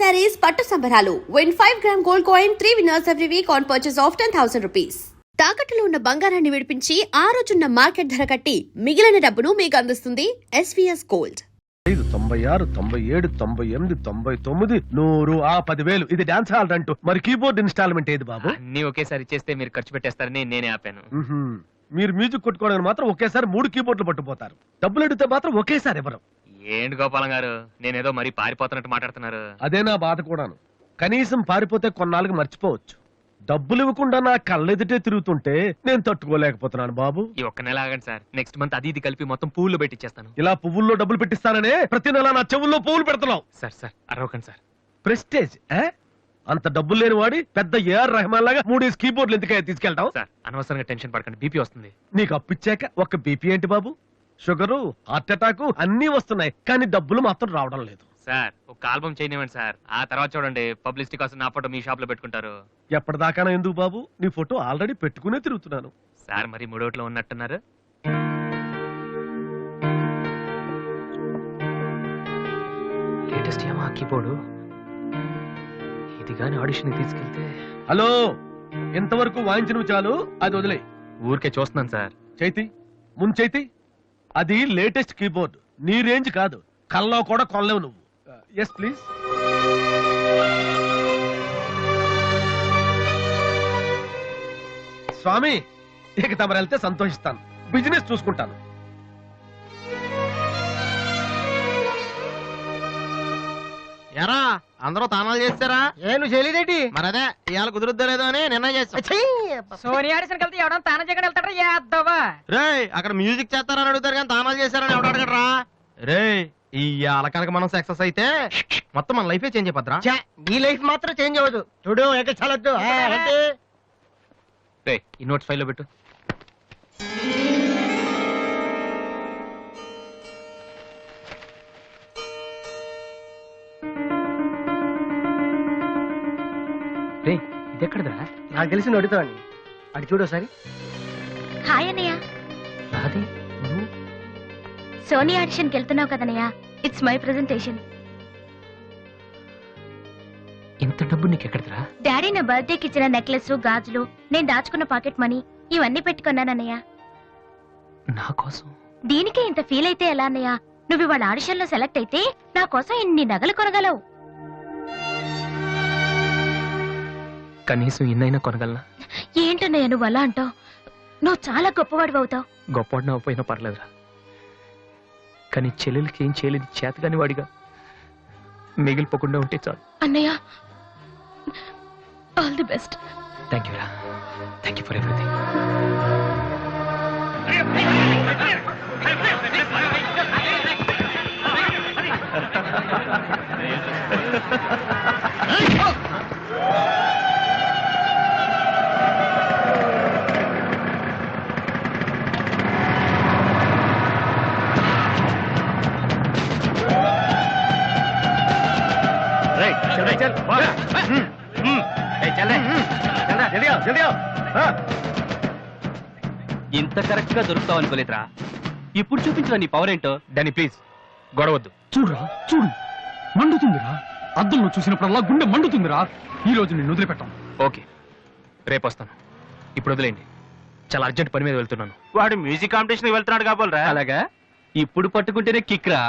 sarees పట్టు సంబరాలు. Win 5-gram gold coin, 3 winners every week on purchase of 10,000 rupees. తాకట్టులో ఉన్న బంగారాన్ని విడిపించి ఆ రోజున్న మార్కెట్ ధర కట్టి మిగిలిన డబ్బును మీకు అందిస్తుంది SVS Gold. 96, 97, 98, 99, 100, 10,000. ఇది డాన్స్ హాల్ అంటూ మరి కీబోర్డ్ ఇన్స్టాల్మెంట్ ఏది బాబు? అన్ని ఒకేసారి చేస్తే మీరు ఖర్చు పెట్టేస్తారని నేనే ఆపాను. మీరు మ్యూజిక్ కొట్టుకోవడానికి మాత్రం ఒకేసారి 3 కీబోర్డులు పట్టుపోతారు. డబ్బులు అడిగితే మాత్రం ఒకేసారి ఎవరు? ఏంటి గోపాలం గారు, నేనేదో మరీ పారిపోతున్నట్టు మాట్లాడుతున్నారు. అదే నా బాధ కూడాను. కనీసం పారిపోతే కొన్నాళ్ళకి మర్చిపోవచ్చు. డబ్బులు ఇవ్వకుండా నా కళ్ళెదుటే తిరుగుతుంటే నేను తట్టుకోలేకపోతున్నాను బాబు. ఈ ఒక్క నెల ఆగండి సార్, నెక్స్ట్ మంత్ అది ఇది కలిపి మొత్తం పువ్వులు పెట్టిచ్చేస్తాను. ఇలా పువ్వుల్లో డబ్బులు పెట్టిస్తాననే ప్రతి నెల నా చెవుల్లో పువ్వులు పెడుతున్నావు. Sir అరవకండి sir. ప్రెస్టేజ్ అంత డబ్బులు లేని వాడి పెద్ద AR రెహమాన్ లాగా 3 కీబోర్డులు ఎందుకే తీసుకెళ్తావు? సార్ అనవసరంగా టెన్షన్ పడకండి, బీపీ వస్తుంది. నీకు అప్పిచ్చాక ఒక్క బీపీ ఏంటి బాబు? షుగరు, హార్ట్ అటాక్ అన్ని వస్తున్నాయి, కానీ డబ్బులు మాత్రం రావడం లేదు. సార్ ఒక ఆల్బమ్ చేయనివ్వండి సార్, ఆ తర్వాత చూడండి పబ్లిసిటీ కోసం నా ఫోటో మీ షాప్ లో పెట్టుకుంటారు. ఎప్పటిదాకా ఎందుకు బాబు? నీ ఫోటో ఆల్రెడీ పెట్టుకునే తిరుగుతున్నాను. సార్ మరి మూడోట్లో ఉన్నట్టున్నారు. లేటెస్ట్ ఏమా కీబోర్డు, ఇది గాని ఆడిషన్ తీసుకెళ్తే. హలో, ఇంతవరకు వాయించిన చాలు, అది వదిలే. ఊరికే చూస్తున్నాను సార్. చైతి ముందు చైతి, అది లేటెస్ట్ కీబోర్డ్, నీ రేంజ్ కాదు, కల్లో కూడా కొనలేవు నువ్వు. Yes please. స్వామి, ఇక తమరు వెళ్తే సంతోషిస్తాను, బిజినెస్ చూసుకుంటాను. ఎరా అందరూ తానాలు చేస్తారా? నువ్వు చేయలేదేటి? మరి అదే ఇవాళ కుదురుద్దో లేదో అని నిర్ణయం చేస్తా. సోనియా ఆడిషన్ కలిసి ఎవడం తానం చేయకుండా వెళ్తాడా? యాదవా రే, అక్కడ మ్యూజిక్ చేస్తారని అడుగుతారు కానీ తానాలు చేస్తారని ఎవడు అడగడరా? రే, ఇవాళ కనుక మనం సక్సెస్ అయితే మొత్తం మన లైఫే చేంజ్ అయిపోద్రా. నీ లైఫ్ మాత్రం చేంజ్ అవ్వదు. చూడు చాలొద్దు. రే ఈ నోట్స్ ఫైల్లో పెట్టు. రే ఇదెక్కడదా? నాకు తెలిసి నడుతావని అటు చూడు ఒకసారి. హాయ్ అన్నయ్య. రాధే నువ్వు? సోనియా ఆడిషన్కి వెళ్తున్నావు కదన్నయ్య, ఇట్స్ మై ప్రెజెంటేషన్. ఇంత డబ్బు నీకెక్కడరా? డాడీ నా బర్త్డేకి ఇచ్చిన నెక్లెస్, గాజులు, నేను దాచుకున్న పాకెట్ మనీ ఇవన్నీ పెట్టుకున్నానన్నయ్య. నా కోసం? దీనికే ఇంత ఫీల్ అయితే ఎలా అన్నయ్య? నువ్వు ఇవాళ ఆడిషన్ లో సెలెక్ట్ అయితే నా కోసం ఇన్ని నగలు కొనగలవు. కనీసం ఇన్నైనా కొనగలనా? ఏంటన్నయ్య నువ్వు అలా అంటావు? నువ్వు చాలా గొప్పవాడు అవుతావు. గొప్పవాడిని అవ్వపోయినా పర్లేదురా, కానీ చెల్లెలకి ఏం చేయలేదు చేతగాని వాడిగా మిగిలిపోకుండా ఉంటే చాలు. అన్నయ్య, all the best. Thank you రా, థ్యాంక్ యూ ఫర్ ఎవ్రీథింగ్. ఇంత కరెక్ట్ గా దొరుకుతావు అనుకోలేదురా. ఇప్పుడు చూపించిన నీ పవర్ ఏంటో. డానీ ప్లీజ్ గొడవద్దు. చూడురా చూడు, మండుతుందిరా. అద్దంలో చూసినప్పుడల్లా గుండె మండుతుందిరా. ఈ రోజు నిన్ను వదిలిపెట్టాం. ఓకే రేపు వస్తాను, ఇప్పుడు వదిలేండి. చాలా అర్జెంట్ పని మీద వెళ్తున్నాను. వాడు మ్యూజిక్ కాంపిటీషన్ వెళ్తున్నాడు కాబోలరా. అలాగా, ఇప్పుడు పట్టుకుంటేనే కిక్ రా.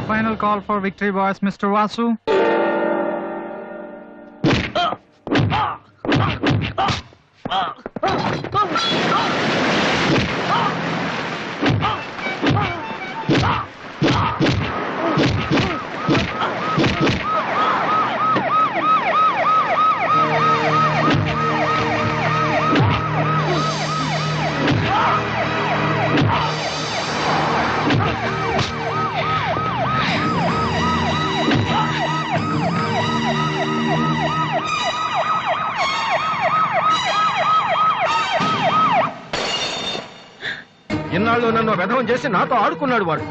final call for victory boys, Mr. Vasu. ఇన్నాళ్ళు నన్ను వెధవం చేసి నాతో ఆడుకున్నాడు వాడు.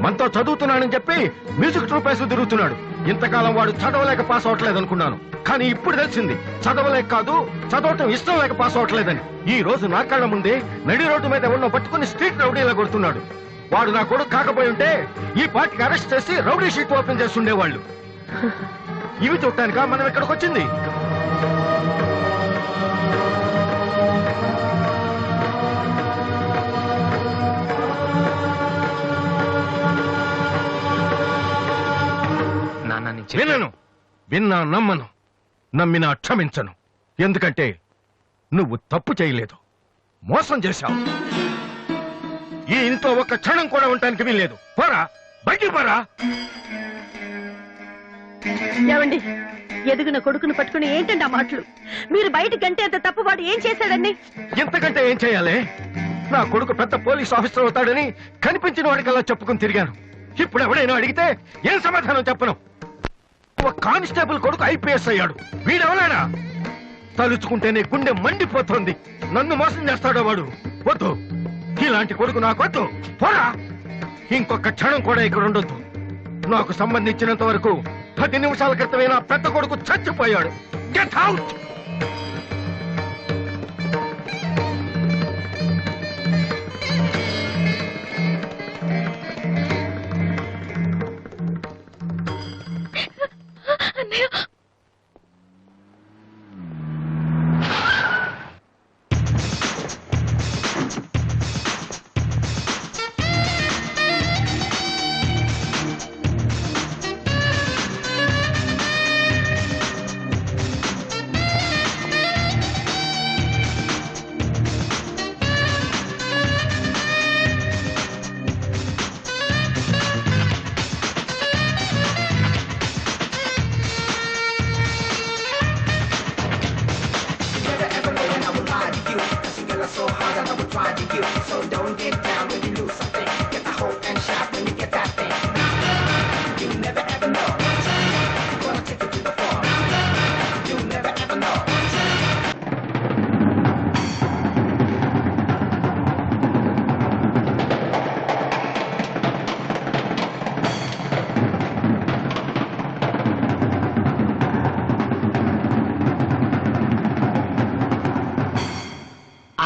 మనతో చదువుతున్నానని చెప్పి మ్యూజిక్ ట్రూప్ వేసి తిరుగుతున్నాడు. ఇంతకాలం వాడు చదవలేక పాస్ అవట్లేదు అనుకున్నాను, కానీ ఇప్పుడు తెలిసింది చదవలేక కాదు, చదవటం ఇష్టం లేక పాస్ అవట్లేదని. ఈ రోజు నా కళ్ళ ముందే నడి రోడ్డు మీద ఉన్న పట్టుకుని స్ట్రీట్ రౌడీలా కొడుతున్నాడు. వాడు నా కొడుకు కాకపోయి ఉంటే ఈ పార్టీకి అరెస్ట్ చేసి రౌడీ షీట్ ఓపెన్ చేస్తుండేవాళ్ళు. ఇవి చూడటానికా మనం ఇక్కడికి వచ్చింది? వినను, విన్నా నమ్మను, నమ్మినా క్షమించను. ఎందుకంటే నువ్వు తప్పు చేయలేదు, మోసం చేశావు. ఈ ఇంట్లో ఒక్క క్షణం కూడా ఉండటానికి వీల్లేదు. పోరా, బయటికి పోరా. ఏమండి, ఎదిగిన కొడుకును పట్టుకుని ఏంటండి ఆ మాటలు? మీరు బయటకంటే అంత తప్పు వాడు ఏం చేశాడండి? ఇంతకంటే ఏం చేయాలి? నా కొడుకు పెద్ద పోలీస్ ఆఫీసర్ అవుతాడని కనిపించిన వాడికల్లా చెప్పుకుని తిరిగాను. ఇప్పుడు ఎవడైనా అడిగితే ఏం సమాధానం చెప్పను. ఒక కానిస్టేబుల్ కొడుకు ఐపీఎస్ అయ్యాడు. వీడెవరైనా తలుచుకుంటేనే గుండె మండిపోతుంది. నన్ను మోసం చేస్తాడో వాడు. వద్దు, ఇలాంటి కొడుకు నాకొద్దు. పోరా, ఇంకొక క్షణం కూడా ఇక్కడ ఉండొద్దు. నాకు సంబంధించినంత వరకు 10 నిమిషాల క్రితమే నా పెద్ద కొడుకు చచ్చిపోయాడు. Get out.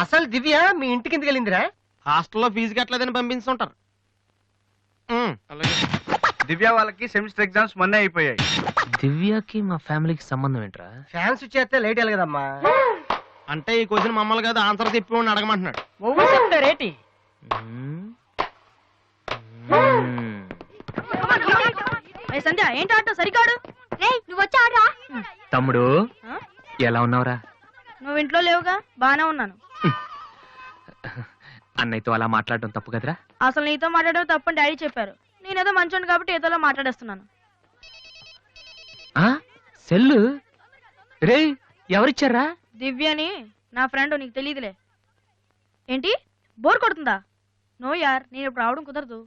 అసలు దివ్య మీ ఇంటికి ఎందుకు వెళ్ళిందిరా? హాస్టల్లో ఫీజు కట్టలేదని పంపిస్తుంటారు. దివ్య వాళ్ళకి సెమిస్టర్ ఎగ్జామ్స్ మొన్నే అయిపోయాయి. దివ్యకి మా ఫ్యామిలీకి సంబంధం ఏంట్రా? ఫ్యాన్స్ చేస్తే లేట్ అయ్యాలి కదమ్మా. అంటే ఈ క్వశ్చన్ మమ్మల్ని కాదు, ఆన్సర్ తిప్పి అడగమంటున్నాడు. చెప్తారేటి? సంధ్య ఏంటి ఆటో సరికాడు? నువ్వు వచ్చి ఆడరా. తమ్ముడు ఎలా ఉన్నావురా? నువ్వు ఇంట్లో లేవుగా, బానే ఉన్నాను. అన్నయ్యతో అలా మాట్లాడడం తప్పు కదరా? అసలు నీతో మాట్లాడడం తప్పని డాడీ చెప్పారు. నేనేదో మంచోని కాబట్టి ఏదోలా మాట్లాడేస్తున్నాను. సెల్లు రే ఎవరిచ్చారా? దివ్యని, నా ఫ్రెండ్, నీకు తెలియదులే. ఏంటి బోర్ కొడుతుందా? నో యార్, నేను ఇప్పుడు రావడం కుదరదు.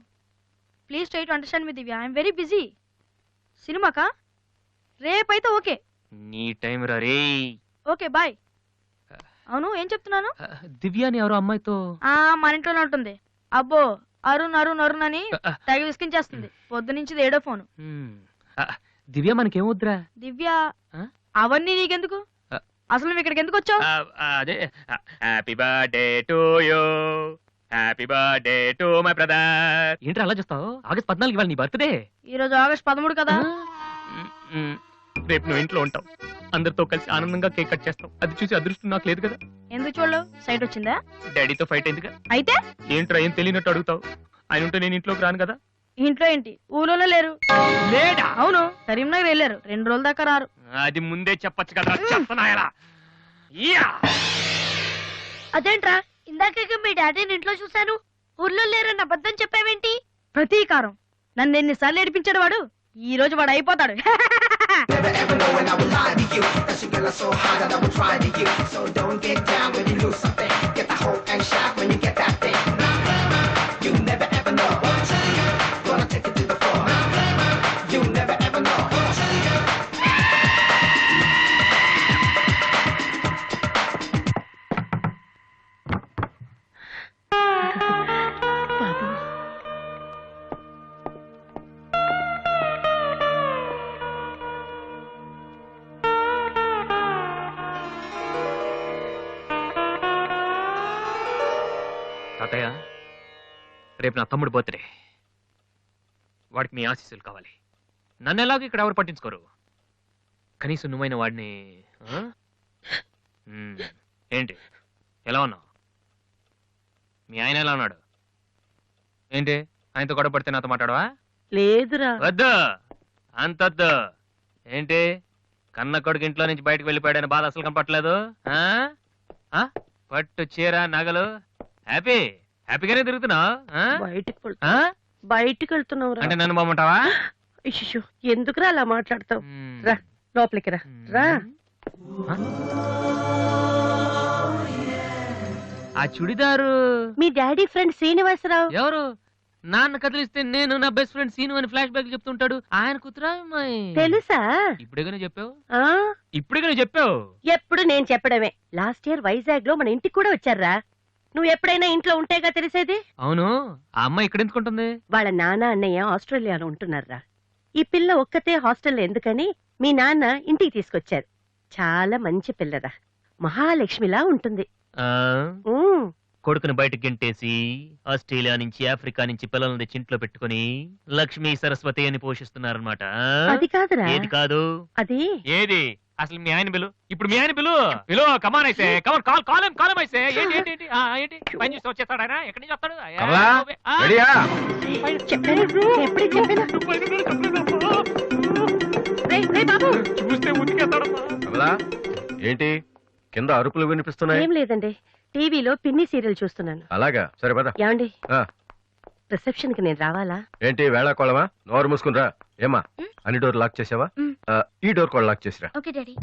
Please try to understand me Divya, I'm very busy. సినిమాకా? రేపైతే ఓకే. నీ టైం రా రే. Okay bye. అవును, ఏం చెప్తున్నాను? దివ్యాని ఎవరో అమ్మాయితో మన ఇంట్లోనే ఉంటుంది. అబ్బో, అరుణ్ అరుణ్ అరుణ్ అని తెగ విసికించేస్తుంది. పొద్దు నుంచి ఏడో ఫోను. దివ్య మనకేమొద్దురా? దివ్య అవన్నీ నీకెందుకు? అసలు నువ్వు ఇక్కడికి ఎందుకు వచ్చావు? అదే happy birthday to you, happy birthday to my brother. ఏంట్రా అలా చూస్తావు? ఆగస్ట్ 14 ఇవాళ నీ బర్త్డే. ఈ రోజు ఆగస్ట్ 13 కదా. రేపు నువ్వు ఇంట్లో ఉంటావు, అందరితో కలిసి ఆనందంగా కేక్ కట్ చేస్తావు. అది చూసి అదృష్టం నాకు లేదు కదా. ఎందుకు చూడలేవు? సైట్ వచ్చిందా? డాడీతో ఫైట్ అయిందిగా. అయితే ఏంట్రా ఏం తెలియనట్టు అడుగుతావు? ఆయన ఉంటే నేను ఇంట్లోకి రాను కదా. ఇంట్లో ఏంటి ఊళ్ళో లేరు. లేడా? అవును, కరీంనగర్ వెళ్ళారు. 2 రోజుల దాకా రారు. అది ముందే చెప్పొచ్చు కదా, చెప్తున్నాయలా. అదేంట్రా, ఇందాక మీ డాడీని ఇంట్లో చూశాను, ఊర్లో లేరన్న అబద్ధం చెప్పావేంటి? ప్రతీకారం. నన్ను ఎన్నిసార్లు ఏడిపించాడు వాడు, ఈ రోజు వాడు అయిపోతాడు. తాతయ్య, రేపు నా తమ్ముడు బర్త్డే. వాడికి మీ ఆశీస్సులు కావాలి. నన్ను ఎలాగో ఇక్కడ ఎవరు పట్టించుకోరు. కనీసం నువ్వైన వాడిని ఆ? ఏంటి ఎలా ఉన్నావు? మీ ఆయన ఎలా ఉన్నాడు? ఏంటి ఆయనతో గొడవ పడితే నాతో మాట్లాడవా? లేదురా. వద్దు, అంతొద్దు. ఏంటి కన్న కొడుకు ఇంట్లో నుంచి బయటకు వెళ్ళిపోయాడని బాధ అసలు కనపట్లేదు? పట్టు చీర నగలు హ్యాపీగానే తిరుగుతున్నావు. బయటికి వెళ్తున్నావు అంటే నన్ను బాగుంటావా? ఎందుకురా అలా మాట్లాడతావు? రా లోపలికి రా. రా. ఆ చుడిదారు మీ డాడీ ఫ్రెండ్ శ్రీనివాసరావు. ఎవరు? నాన్న కదిలిస్తే నేను నా బెస్ట్ ఫ్రెండ్ సీను అని ఫ్లాష్ బ్యాక్ చెప్తుంటాడు. ఆయన కూతురా అమ్మాయి? తెలుసా? ఇప్పుడేగానే చెప్పావు. ఆ ఇప్పుడేగానే చెప్పావు. ఎప్పుడు నేను చెప్పడమే. లాస్ట్ ఇయర్ వైజాగ్ లో మన ఇంటికి కూడా వచ్చారా. నువ్వు ఎప్పుడైనా ఇంట్లో ఉంటేగా తెలిసేది. అవును, ఆ అమ్మాయి ఇక్కడ ఎందుకుంటుంది? వాళ్ళ నాన్న అన్నయ్య ఆస్ట్రేలియాలో ఉంటున్నారా. ఈ పిల్ల ఒక్కతే హాస్టల్లో ఎందుకని మీ నాన్న ఇంటికి తీసుకొచ్చారు. చాలా మంచి పిల్లరా, మహాలక్ష్మిలా ఉంటుంది. కొడుకుని బయటకు గెంటేసి ఆస్ట్రేలియా నుంచి ఆఫ్రికా నుంచి పిల్లల్ని తెచ్చి ఇంట్లో పెట్టుకుని లక్ష్మీ సరస్వతి అని పోషిస్తున్నారన్నమాట. అది కాదురా. ఏది కాదు? అది ఏది అసలు? మీ ఆయన బిలు. ఇప్పుడు మీ ఆయన బిలు కమాన్ అయితే కమాన్ కాలం అయితే ఏంటి ఏంటి ఏంటి ఏంటి పని చూసి వచ్చేస్తాడు ఆయన? ఎక్కడి నుంచి వస్తాడు? చూస్తే ఉతికేస్తాడు. ఏంటి కింద అరుపులు వినిపిస్తున్నాయి? ఏం లేదండి, టీవీలో పిన్ని సీరియల్ చూస్తున్నాను. అలాగా, సరే పద. ఏమండి, రిసెప్షన్ కి నేను రావాలా? ఏంటి వేళాకోళమా? నోరు మూసుకుని రా. ఏమా అన్ని డోర్ లాక్ చేసావా? ఈ డోర్ కూడా లాక్ చేసిరా. Okay daddy.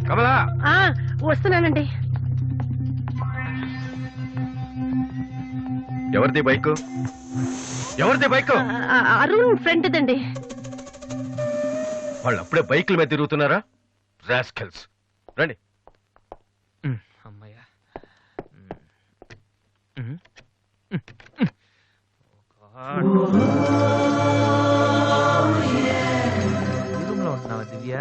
కమలా, వస్తున్నానండి. ఎవరిది బైక్? ఎవరిది బైక్? అరుణ్ ఫ్రెండ్ దండి. వాళ్ళు అప్పుడే బైకుల మీద తిరుగుతున్నారా? రాస్కెల్స్. రండి. అమ్మయ్యా. రూమ్లో ఉంటున్నావా దివ్య?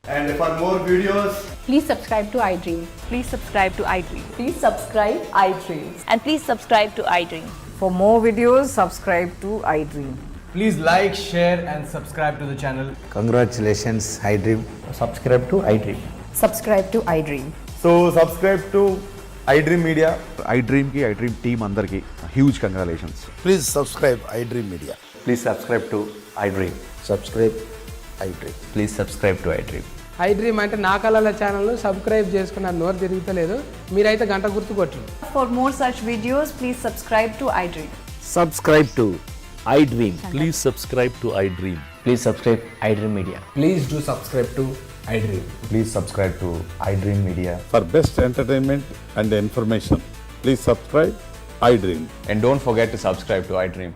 And for more videos, please subscribe to iDream. Please subscribe to iDream. Please subscribe iDream. And please subscribe to iDream. For more videos, subscribe to iDream. please like, share and subscribe to the channel. Congratulations, iDream. Subscribe to iDream. Subscribe to iDream. So subscribe to iDream Media. iDream ki iDream team andarki huge congratulations. Please subscribe iDream Media. Please subscribe to iDream. Subscribe iDream. Please subscribe to iDream. iDream అంటే నా కళల channel subscribe చేసుకున్న నోరు తిరుగుతలేదు. మీరైతే గంట గుర్తు కొట్టండి. For more such videos, please subscribe to iDream. Subscribe to iDream. Please subscribe to iDream. Please subscribe iDream Media. Please do subscribe to iDream. Please subscribe to iDream Media. For best entertainment and information, please subscribe iDream. And don't forget to subscribe to iDream.